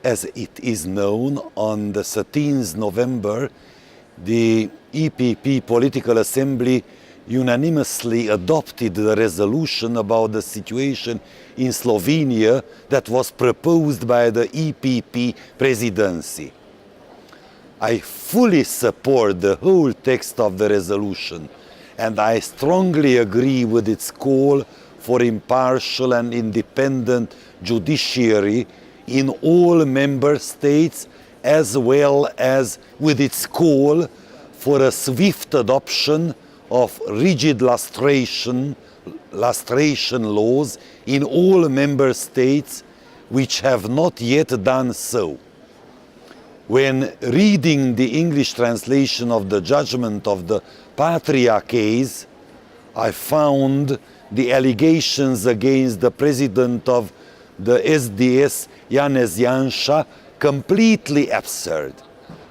as it is known, on the 13th November, the EPP Political Assembly unanimously adopted the resolution about the situation in Slovenia that was proposed by the EPP presidency. I fully support the whole text of the resolution, and I strongly agree with its call for impartial and independent judiciary in all member states, as well as with its call for a swift adoption of rigid lustration laws in all member states which have not yet done so. When reading the English translation of the judgment of the Patria case, I found the allegations against the president of the SDS, Janez Janša, completely absurd.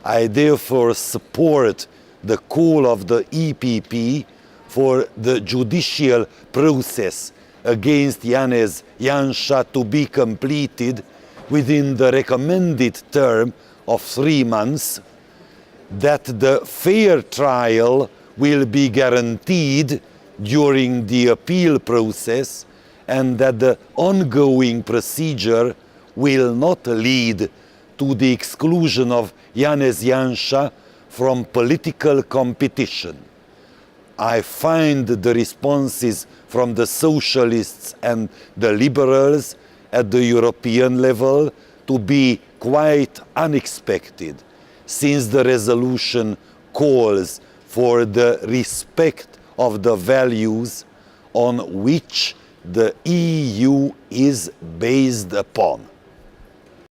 I therefore support the call of the EPP for the judicial process against Janez Janša to be completed within the recommended term of 3 months, that the fair trial will be guaranteed during the appeal process, and that the ongoing procedure will not lead to the exclusion of Janez Janša from political competition. I find the responses from the socialists and the liberals at the European level to be quite unexpected, since the resolution calls for the respect of the values on which the EU is based upon.